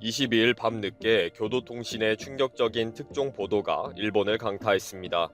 22일 밤늦게 교도통신의 충격적인 특종 보도가 일본을 강타했습니다.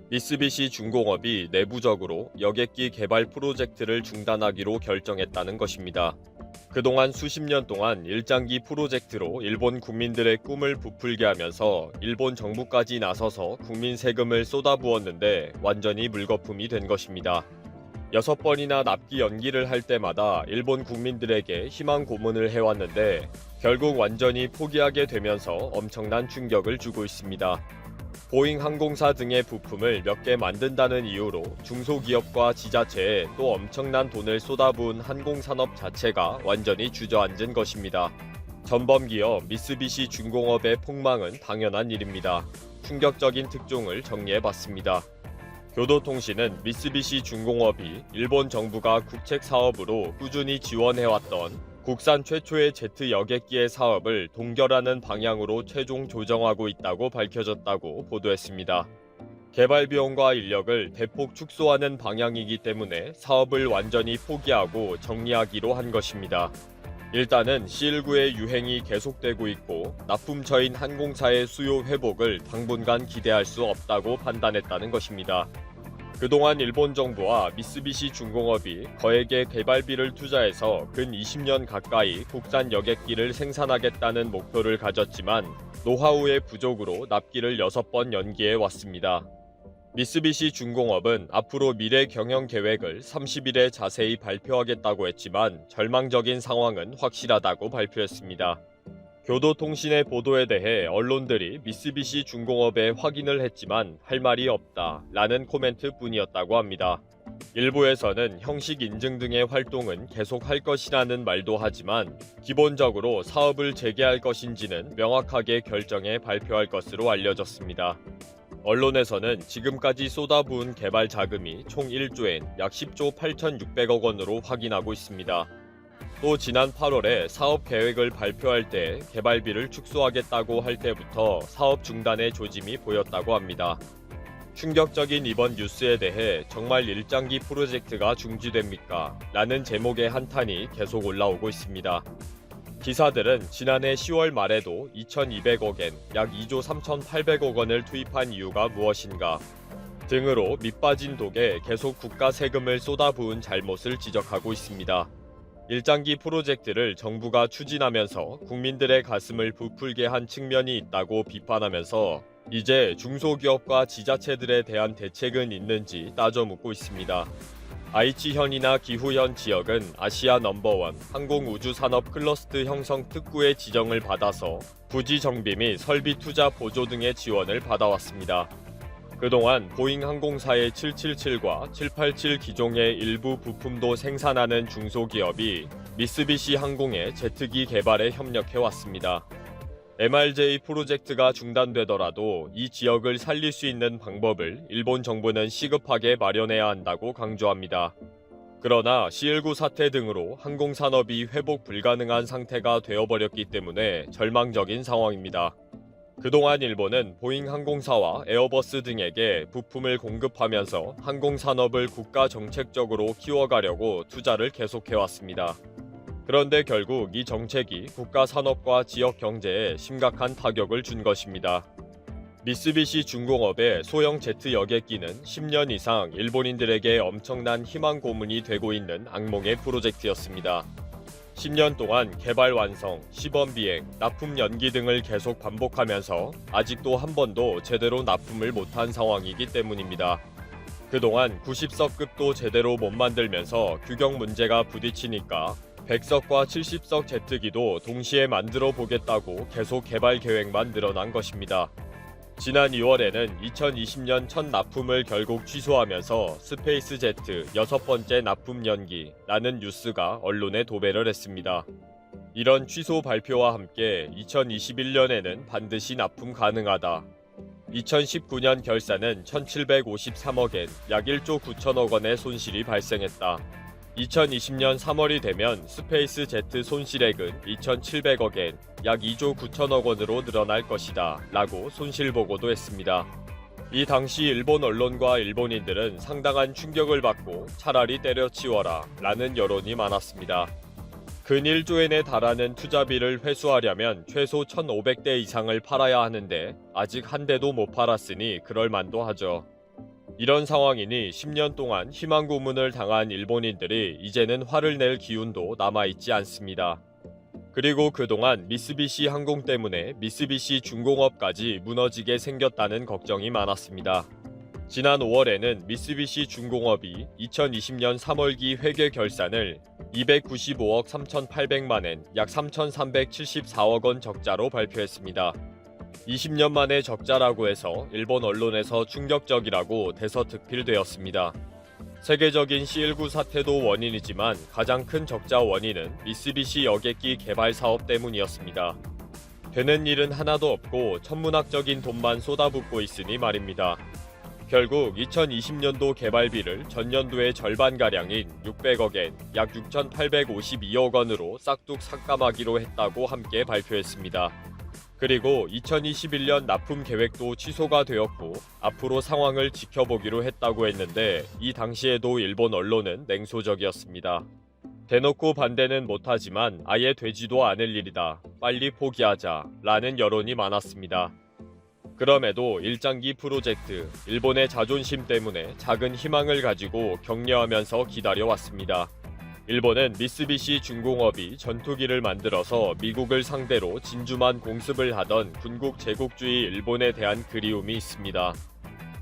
미쓰비시 중공업이 내부적으로 여객기 개발 프로젝트를 중단하기로 결정했다는 것입니다. 그동안 수십 년 동안 일장기 프로젝트로 일본 국민들의 꿈을 부풀게 하면서 일본 정부까지 나서서 국민 세금을 쏟아부었는데 완전히 물거품이 된 것입니다. 6번이나 납기 연기를 할 때마다 일본 국민들에게 희망 고문을 해왔는데 결국 완전히 포기하게 되면서 엄청난 충격을 주고 있습니다. 보잉 항공사 등의 부품을 몇 개 만든다는 이유로 중소기업과 지자체에 또 엄청난 돈을 쏟아부은 항공산업 자체가 완전히 주저앉은 것입니다. 전범기업 미쓰비시 중공업의 폭망은 당연한 일입니다. 충격적인 특종을 정리해봤습니다. 교도통신은 미쓰비시 중공업이 일본 정부가 국책 사업으로 꾸준히 지원해왔던 국산 최초의 제트 여객기의 사업을 동결하는 방향으로 최종 조정하고 있다고 밝혀졌다고 보도했습니다. 개발 비용과 인력을 대폭 축소하는 방향이기 때문에 사업을 완전히 포기하고 정리하기로 한 것입니다. 일단은 C19의 유행이 계속되고 있고 납품처인 항공사의 수요 회복을 당분간 기대할 수 없다고 판단했다는 것입니다. 그동안 일본 정부와 미쓰비시 중공업이 거액의 개발비를 투자해서 근 20년 가까이 국산 여객기를 생산하겠다는 목표를 가졌지만 노하우의 부족으로 납기를 6번 연기해 왔습니다. 미쓰비시 중공업은 앞으로 미래 경영 계획을 30일에 자세히 발표하겠다고 했지만 절망적인 상황은 확실하다고 발표했습니다. 교도통신의 보도에 대해 언론들이 미쓰비시 중공업에 확인을 했지만 할 말이 없다 라는 코멘트뿐이었다고 합니다. 일부에서는 형식 인증 등의 활동은 계속할 것이라는 말도 하지만 기본적으로 사업을 재개할 것인지는 명확하게 결정해 발표할 것으로 알려졌습니다. 언론에서는 지금까지 쏟아부은 개발 자금이 총 1조엔 약 10조 8,600억 원으로 확인하고 있습니다. 또 지난 8월에 사업 계획을 발표할 때 개발비를 축소하겠다고 할 때부터 사업 중단의 조짐이 보였다고 합니다. 충격적인 이번 뉴스에 대해 정말 일장기 프로젝트가 중지됩니까? 라는 제목의 한탄이 계속 올라오고 있습니다. 기사들은 지난해 10월 말에도 2,200억엔 약 2조 3,800억 원을 투입한 이유가 무엇인가 등으로 밑빠진 독에 계속 국가 세금을 쏟아부은 잘못을 지적하고 있습니다. 일장기 프로젝트를 정부가 추진하면서 국민들의 가슴을 부풀게 한 측면이 있다고 비판하면서 이제 중소기업과 지자체들에 대한 대책은 있는지 따져 묻고 있습니다. 아이치현이나 기후현 지역은 아시아 넘버원 항공우주산업 클러스터 형성 특구의 지정을 받아서 부지 정비 및 설비 투자 보조 등의 지원을 받아왔습니다. 그동안 보잉 항공사의 777과 787 기종의 일부 부품도 생산하는 중소기업이 미쓰비시 항공의 제트기 개발에 협력해왔습니다. MRJ 프로젝트가 중단되더라도 이 지역을 살릴 수 있는 방법을 일본 정부는 시급하게 마련해야 한다고 강조합니다. 그러나 C19 사태 등으로 항공산업이 회복 불가능한 상태가 되어버렸기 때문에 절망적인 상황입니다. 그동안 일본은 보잉 항공사와 에어버스 등에게 부품을 공급하면서 항공산업을 국가 정책적으로 키워가려고 투자를 계속해왔습니다. 그런데 결국 이 정책이 국가 산업과 지역 경제에 심각한 타격을 준 것입니다. 미쓰비시 중공업의 소형 제트 여객기는 10년 이상 일본인들에게 엄청난 희망 고문이 되고 있는 악몽의 프로젝트였습니다. 10년 동안 개발 완성, 시범 비행, 납품 연기 등을 계속 반복하면서 아직도 한 번도 제대로 납품을 못한 상황이기 때문입니다. 그동안 90석급도 제대로 못 만들면서 규격 문제가 부딪히니까 100석과 70석 제트기도 동시에 만들어 보겠다고 계속 개발 계획만 늘어난 것입니다. 지난 2월에는 2020년 첫 납품을 결국 취소하면서 스페이스 제트 6번째 납품 연기라는 뉴스가 언론에 도배를 했습니다. 이런 취소 발표와 함께 2021년에는 반드시 납품 가능하다. 2019년 결산은 1,753억엔 약 1조 9천억 원의 손실이 발생했다. 2020년 3월이 되면 스페이스 제트 손실액은 2,700억엔 약 2조 9천억 원으로 늘어날 것이다 라고 손실보고도 했습니다. 이 당시 일본 언론과 일본인들은 상당한 충격을 받고 차라리 때려치워라 라는 여론이 많았습니다. 근 1조엔에 달하는 투자비를 회수하려면 최소 1,500대 이상을 팔아야 하는데 아직 한 대도 못 팔았으니 그럴 만도 하죠. 이런 상황이니 10년 동안 희망 고문을 당한 일본인들이 이제는 화를 낼 기운도 남아있지 않습니다. 그리고 그동안 미쓰비시 항공 때문에 미쓰비시 중공업까지 무너지게 생겼다는 걱정이 많았습니다. 지난 5월에는 미쓰비시 중공업이 2020년 3월기 회계 결산을 295억 3,800만엔, 약 3,374억 원 적자로 발표했습니다. 20년 만에 적자라고 해서 일본 언론에서 충격적이라고 대서특필되었습니다. 세계적인 C19 사태도 원인이지만 가장 큰 적자 원인은 미쓰비시 여객기 개발 사업 때문이었습니다. 되는 일은 하나도 없고 천문학적인 돈만 쏟아붓고 있으니 말입니다. 결국 2020년도 개발비를 전년도의 절반가량인 600억엔, 약 6,852억 원으로 싹둑 삭감하기로 했다고 함께 발표했습니다. 그리고 2021년 납품 계획도 취소가 되었고 앞으로 상황을 지켜보기로 했다고 했는데 이 당시에도 일본 언론은 냉소적이었습니다. 대놓고 반대는 못하지만 아예 되지도 않을 일이다. 빨리 포기하자. 라는 여론이 많았습니다. 그럼에도 일장기 프로젝트, 일본의 자존심 때문에 작은 희망을 가지고 격려하면서 기다려왔습니다. 일본은 미쓰비시 중공업이 전투기를 만들어서 미국을 상대로 진주만 공습을 하던 군국 제국주의 일본에 대한 그리움이 있습니다.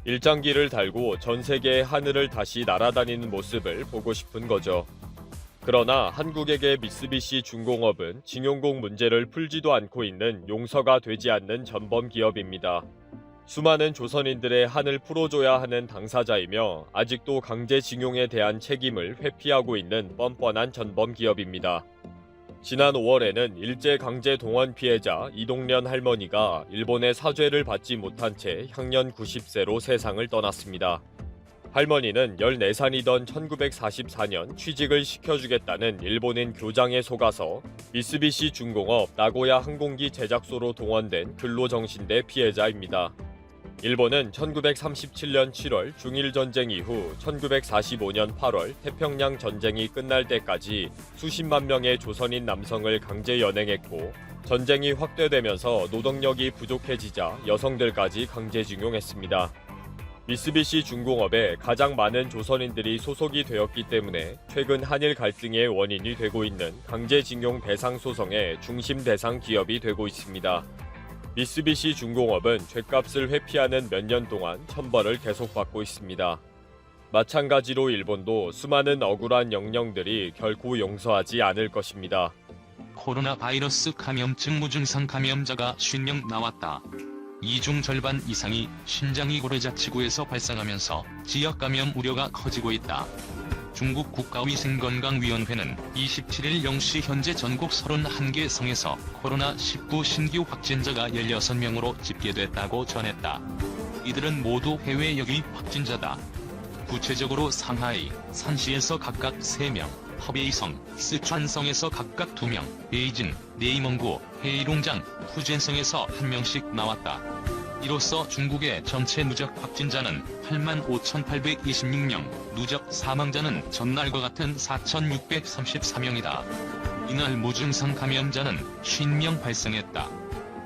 일장기를 달고 전 세계의 하늘을 다시 날아다니는 모습을 보고 싶은 거죠. 그러나 한국에게 미쓰비시 중공업은 징용공 문제를 풀지도 않고 있는 용서가 되지 않는 전범 기업입니다. 수많은 조선인들의 한을 풀어줘야 하는 당사자이며 아직도 강제징용에 대한 책임을 회피하고 있는 뻔뻔한 전범 기업입니다. 지난 5월에는 일제강제 동원 피해자 이동련 할머니가 일본의 사죄를 받지 못한 채 향년 90세로 세상을 떠났습니다. 할머니는 14살이던 1944년 취직을 시켜주겠다는 일본인 교장에 속아서 미쓰비시 중공업 나고야 항공기 제작소로 동원된 근로정신대 피해자입니다. 일본은 1937년 7월 중일전쟁 이후 1945년 8월 태평양 전쟁이 끝날 때까지 수십만 명의 조선인 남성을 강제 연행했고 전쟁이 확대되면서 노동력이 부족해지자 여성들까지 강제징용했습니다. 미쓰비시 중공업에 가장 많은 조선인들이 소속이 되었기 때문에 최근 한일 갈등의 원인이 되고 있는 강제징용 배상 소송의 중심 대상 기업이 되고 있습니다. 미쓰비시 중공업은 죗값을 회피하는 몇 년 동안 천벌을 계속받고 있습니다. 마찬가지로 일본도 수많은 억울한 영령들이 결코 용서하지 않을 것입니다. 코로나 바이러스 감염증 무증상 감염자가 50명 나왔다. 이 중 절반 이상이 신장이 고래자치구에서 발생하면서 지역 감염 우려가 커지고 있다. 중국 국가위생건강위원회는 27일 0시 현재 전국 31개 성에서 코로나19 신규 확진자가 16명으로 집계됐다고 전했다. 이들은 모두 해외 역입 확진자다. 구체적으로 상하이, 산시에서 각각 3명, 허베이성, 스촨성에서 각각 2명, 베이징, 네이멍구, 헤이룽장, 푸젠성에서 1명씩 나왔다. 이로써 중국의 전체 누적 확진자는 85,826명, 누적 사망자는 전날과 같은 4,634명이다. 이날 무증상 감염자는 50명 발생했다.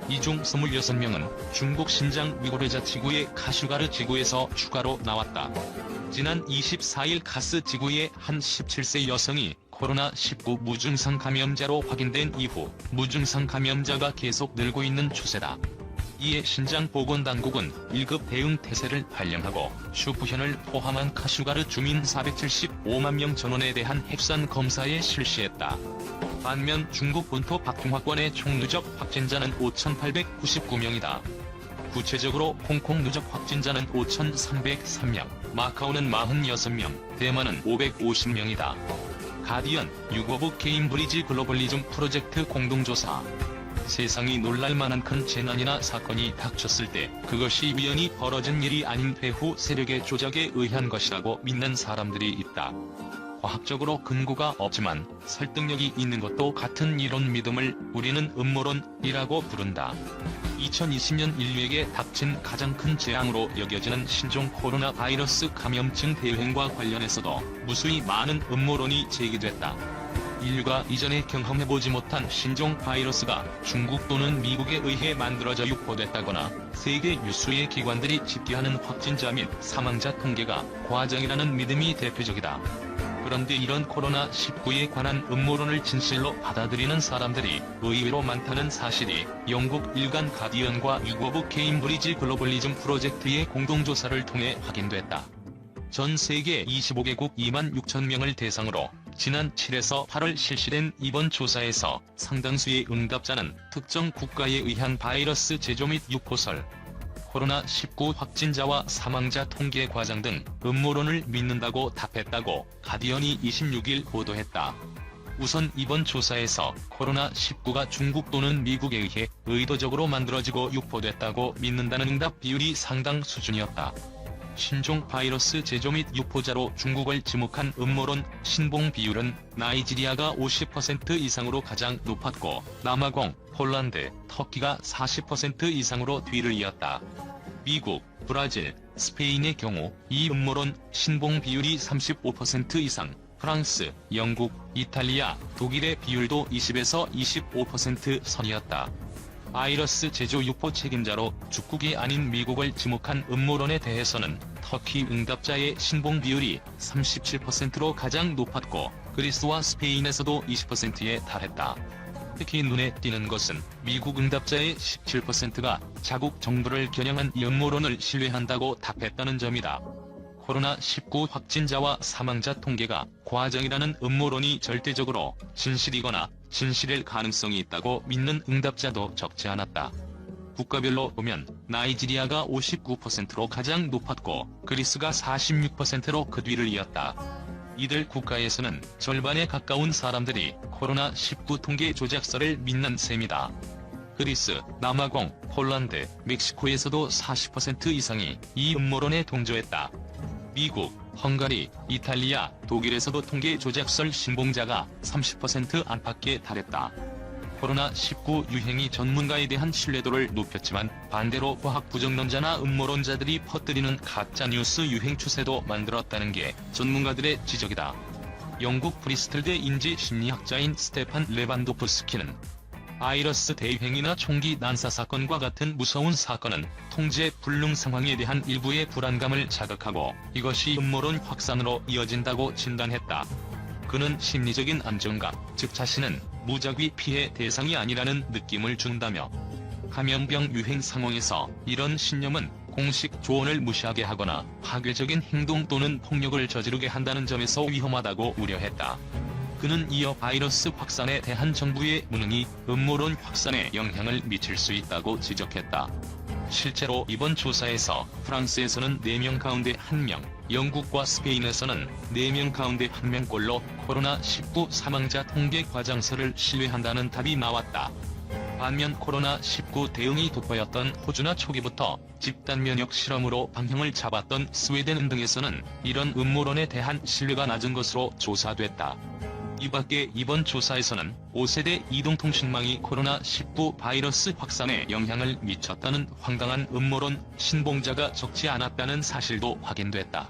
이 중 26명은 중국 신장 위고래자치구의 카슈가르 지구에서 추가로 나왔다. 지난 24일 카스 지구의 한 17세 여성이 코로나19 무증상 감염자로 확인된 이후 무증상 감염자가 계속 늘고 있는 추세다. 이에 신장보건당국은 1급 대응 태세를 발령하고 슈푸현을 포함한 카슈가르 주민 475만 명 전원에 대한 핵산 검사에 실시했다. 반면 중국 본토 박통화권의 총 누적 확진자는 5,899명이다. 구체적으로 홍콩 누적 확진자는 5,303명, 마카오는 46명, 대만은 550명이다. 가디언, 유고브 케임브리지 글로벌리즘 프로젝트 공동조사. 세상이 놀랄만한 큰 재난이나 사건이 닥쳤을 때 그것이 우연히 벌어진 일이 아닌 배후 세력의 조작에 의한 것이라고 믿는 사람들이 있다. 과학적으로 근거가 없지만 설득력이 있는 것도 같은 이론 믿음을 우리는 음모론이라고 부른다. 2020년 인류에게 닥친 가장 큰 재앙으로 여겨지는 신종 코로나 바이러스 감염증 대유행과 관련해서도 무수히 많은 음모론이 제기됐다. 인류가 이전에 경험해보지 못한 신종 바이러스가 중국 또는 미국에 의해 만들어져 유포됐다거나 세계 유수의 기관들이 집계하는 확진자 및 사망자 통계가 과장이라는 믿음이 대표적이다. 그런데 이런 코로나19에 관한 음모론을 진실로 받아들이는 사람들이 의외로 많다는 사실이 영국 일간 가디언과 유고브 케임브리지 글로벌리즘 프로젝트의 공동조사를 통해 확인됐다. 전 세계 25개국 2만 6천 명을 대상으로 지난 7에서 8월 실시된 이번 조사에서 상당수의 응답자는 특정 국가에 의한 바이러스 제조 및 유포설, 코로나19 확진자와 사망자 통계 과장 등 음모론을 믿는다고 답했다고 가디언이 26일 보도했다. 우선 이번 조사에서 코로나19가 중국 또는 미국에 의해 의도적으로 만들어지고 유포됐다고 믿는다는 응답 비율이 상당 수준이었다. 신종 바이러스 제조 및 유포자로 중국을 지목한 음모론 신봉 비율은 나이지리아가 50% 이상으로 가장 높았고 남아공, 폴란드, 터키가 40% 이상으로 뒤를 이었다. 미국, 브라질, 스페인의 경우 이 음모론 신봉 비율이 35% 이상, 프랑스, 영국, 이탈리아, 독일의 비율도 20에서 25% 선이었다. 바이러스 제조 유포 책임자로 축국이 아닌 미국을 지목한 음모론에 대해서는 터키 응답자의 신봉 비율이 37%로 가장 높았고 그리스와 스페인에서도 20%에 달했다. 특히 눈에 띄는 것은 미국 응답자의 17%가 자국 정부를 겨냥한 이 음모론을 신뢰한다고 답했다는 점이다. 코로나19 확진자와 사망자 통계가 과정이라는 음모론이 절대적으로 진실이거나 진실일 가능성이 있다고 믿는 응답자도 적지 않았다. 국가별로 보면 나이지리아가 59%로 가장 높았고 그리스가 46%로 그 뒤를 이었다. 이들 국가에서는 절반에 가까운 사람들이 코로나19 통계 조작설을 믿는 셈이다. 그리스, 남아공, 폴란드, 멕시코에서도 40% 이상이 이 음모론에 동조했다. 미국, 헝가리, 이탈리아, 독일에서도 통계 조작설 신봉자가 30% 안팎에 달했다. 코로나19 유행이 전문가에 대한 신뢰도를 높였지만 반대로 과학 부정론자나 음모론자들이 퍼뜨리는 가짜뉴스 유행 추세도 만들었다는 게 전문가들의 지적이다. 영국 브리스톨대 인지 심리학자인 스테판 레반도프스키는 바이러스 대유행이나 총기 난사 사건과 같은 무서운 사건은 통제 불능 상황에 대한 일부의 불안감을 자극하고 이것이 음모론 확산으로 이어진다고 진단했다. 그는 심리적인 안정감, 즉 자신은 무작위 피해 대상이 아니라는 느낌을 준다며 감염병 유행 상황에서 이런 신념은 공식 조언을 무시하게 하거나 파괴적인 행동 또는 폭력을 저지르게 한다는 점에서 위험하다고 우려했다. 그는 이어 바이러스 확산에 대한 정부의 무능이 음모론 확산에 영향을 미칠 수 있다고 지적했다. 실제로 이번 조사에서 프랑스에서는 4명 가운데 1명, 영국과 스페인에서는 4명 가운데 1명꼴로 코로나19 사망자 통계 과장서를 신뢰한다는 답이 나왔다. 반면 코로나19 대응이 돋보였던 호주나 초기부터 집단 면역 실험으로 방향을 잡았던 스웨덴 등에서는 이런 음모론에 대한 신뢰가 낮은 것으로 조사됐다. 이 밖에 이번 조사에서는 5세대 이동통신망이 코로나19 바이러스 확산에 영향을 미쳤다는 황당한 음모론 신봉자가 적지 않았다는 사실도 확인됐다.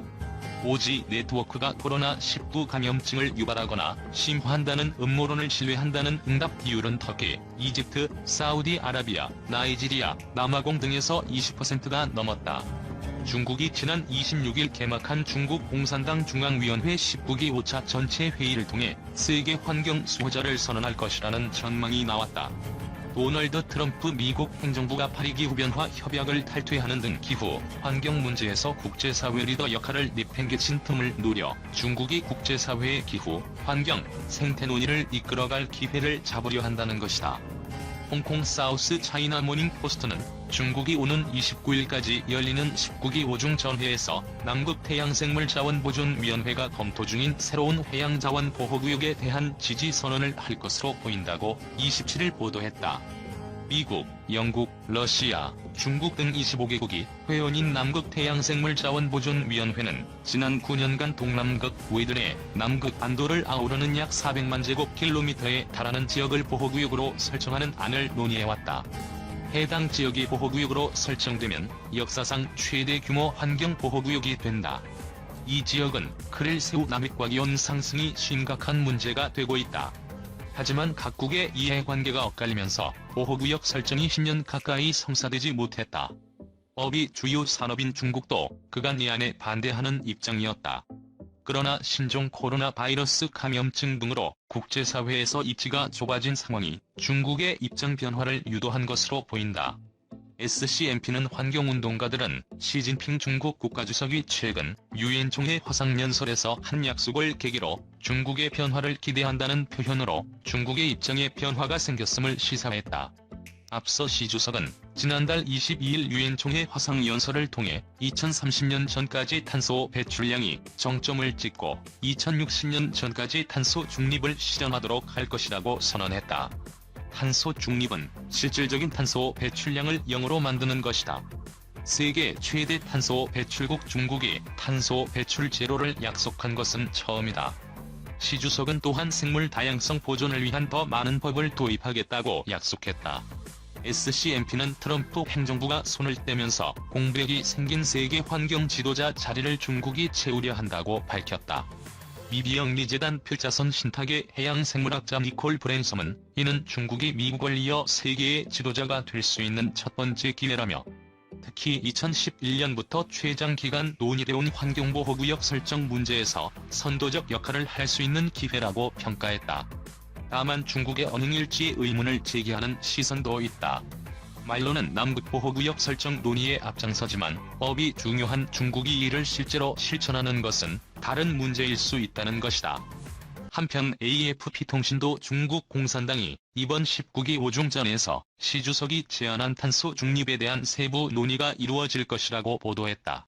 5G 네트워크가 코로나19 감염증을 유발하거나 심화한다는 음모론을 신뢰한다는 응답 비율은 터키, 이집트, 사우디아라비아, 나이지리아, 남아공 등에서 20%가 넘었다. 중국이 지난 26일 개막한 중국 공산당 중앙위원회 19기 5차 전체 회의를 통해 세계 환경 수호자를 선언할 것이라는 전망이 나왔다. 도널드 트럼프 미국 행정부가 파리기후변화 협약을 탈퇴하는 등 기후, 환경 문제에서 국제사회 리더 역할을 내팽개친 틈을 노려 중국이 국제사회의 기후, 환경, 생태 논의를 이끌어갈 기회를 잡으려 한다는 것이다. 홍콩 사우스 차이나 모닝 포스트는 중국이 오는 29일까지 열리는 19기 5중 전회에서 남극태양생물자원보존위원회가 검토 중인 새로운 해양자원보호구역에 대한 지지 선언을 할 것으로 보인다고 27일 보도했다. 미국, 영국, 러시아, 중국 등 25개국이 회원인 남극태양생물자원보존위원회는 지난 9년간 동남극 웨든의 남극 안도를 아우르는 약 400만 제곱킬로미터에 달하는 지역을 보호구역으로 설정하는 안을 논의해왔다. 해당 지역이 보호구역으로 설정되면 역사상 최대 규모 환경보호구역이 된다. 이 지역은 크릴새우 남획과기온 상승이 심각한 문제가 되고 있다. 하지만 각국의 이해관계가 엇갈리면서 보호구역 설정이 10년 가까이 성사되지 못했다. 업이 주요 산업인 중국도 그간 이안에 반대하는 입장이었다. 그러나 신종 코로나 바이러스 감염증 등으로 국제사회에서 입지가 좁아진 상황이 중국의 입장 변화를 유도한 것으로 보인다. SCMP는 환경운동가들은 시진핑 중국 국가주석이 최근 유엔 총회 화상연설에서 한 약속을 계기로 중국의 변화를 기대한다는 표현으로 중국의 입장에 변화가 생겼음을 시사했다. 앞서 시 주석은 지난달 22일 유엔 총회 화상연설을 통해 2030년 전까지 탄소 배출량이 정점을 찍고 2060년 전까지 탄소 중립을 실현하도록 할 것이라고 선언했다. 탄소 중립은 실질적인 탄소 배출량을 0으로 만드는 것이다. 세계 최대 탄소 배출국 중국이 탄소 배출 제로를 약속한 것은 처음이다. 시 주석은 또한 생물 다양성 보존을 위한 더 많은 법을 도입하겠다고 약속했다. SCMP는 트럼프 행정부가 손을 떼면서 공백이 생긴 세계 환경 지도자 자리를 중국이 채우려 한다고 밝혔다. 미비영리재단 표자선 신탁의 해양생물학자 니콜 브랜섬은 이는 중국이 미국을 이어 세계의 지도자가 될 수 있는 첫 번째 기회라며 특히 2011년부터 최장기간 논의돼온 환경보호구역 설정 문제에서 선도적 역할을 할 수 있는 기회라고 평가했다. 다만 중국의 언행일치에 의문을 제기하는 시선도 있다. 말로는 남북보호구역 설정 논의에 앞장서지만 법이 중요한 중국이 이를 실제로 실천하는 것은 다른 문제일 수 있다는 것이다. 한편 AFP통신도 중국 공산당이 이번 19기 오중전에서 시 주석이 제안한 탄소 중립에 대한 세부 논의가 이루어질 것이라고 보도했다.